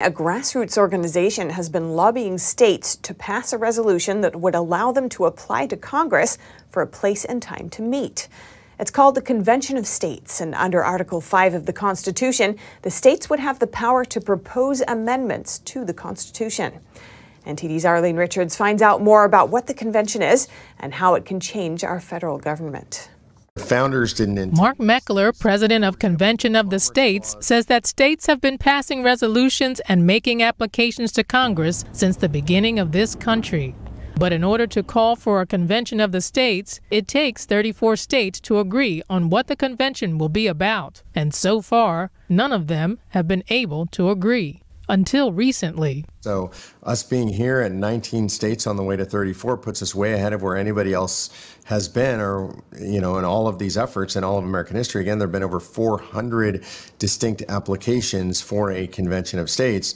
A grassroots organization has been lobbying states to pass a resolution that would allow them to apply to Congress for a place and time to meet. It's called the Convention of States, and under Article 5 of the Constitution, the states would have the power to propose amendments to the Constitution. NTD's Arlene Richards finds out more about what the convention is and how it can change our federal government. Founders didn't. Mark Meckler, president of Convention of the States, says that states have been passing resolutions and making applications to Congress since the beginning of this country. But in order to call for a Convention of the States, it takes 34 states to agree on what the convention will be about. And so far, none of them have been able to agree. Until recently. So us being here at 19 states on the way to 34 puts us way ahead of where anybody else has been, or, in all of these efforts in all of American history. Again, there have been over 400 distinct applications for a convention of states.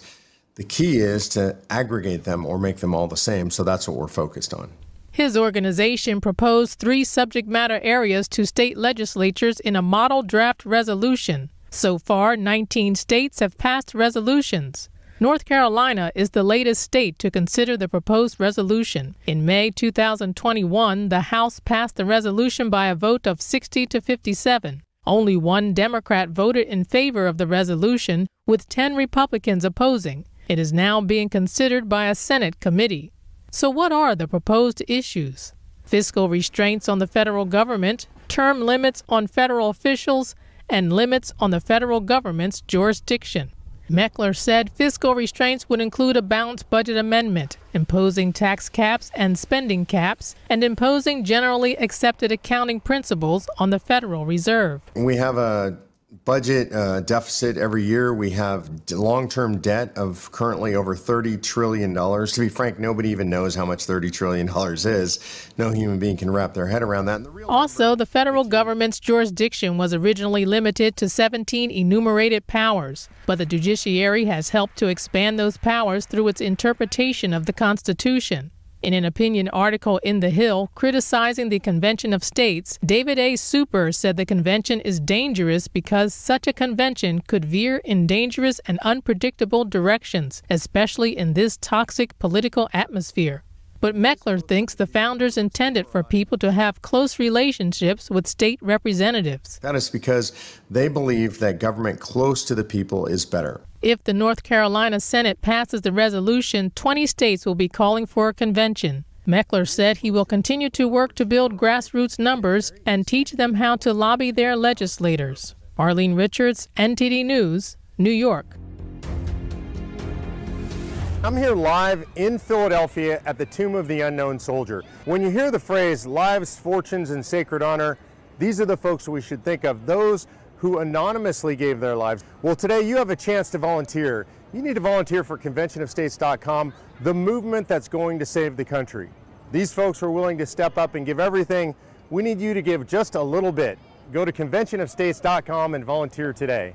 The key is to aggregate them or make them all the same. So that's what we're focused on. His organization proposed 3 subject matter areas to state legislatures in a model draft resolution. So far, 19 states have passed resolutions. North Carolina is the latest state to consider the proposed resolution. In May 2021, the House passed the resolution by a vote of 60 to 57. Only one Democrat voted in favor of the resolution, with 10 Republicans opposing. It is now being considered by a Senate committee. So what are the proposed issues? Fiscal restraints on the federal government, term limits on federal officials, and limits on the federal government's jurisdiction. Meckler said fiscal restraints would include a balanced budget amendment, imposing tax caps and spending caps, and imposing generally accepted accounting principles on the Federal Reserve. We have a budget deficit every year. We have long-term debt of currently over $30 trillion. To be frank, nobody even knows how much $30 trillion is. No human being can wrap their head around that. Also, the federal government's jurisdiction was originally limited to 17 enumerated powers, but the judiciary has helped to expand those powers through its interpretation of the Constitution. In an opinion article in The Hill criticizing the Convention of States, David A. Super said the convention is dangerous because such a convention could veer in dangerous and unpredictable directions, especially in this toxic political atmosphere. But Meckler thinks the founders intended for people to have close relationships with state representatives. That is because they believe that government close to the people is better. If the North Carolina Senate passes the resolution, 20 states will be calling for a convention. Meckler said he will continue to work to build grassroots numbers and teach them how to lobby their legislators. Arlene Richards, NTD News, New York. I'm here live in Philadelphia at the Tomb of the Unknown Soldier. When you hear the phrase lives, fortunes, and sacred honor, these are the folks we should think of, those who anonymously gave their lives. Well, today you have a chance to volunteer. You need to volunteer for conventionofstates.com, the movement that's going to save the country. These folks are willing to step up and give everything. We need you to give just a little bit. Go to conventionofstates.com and volunteer today.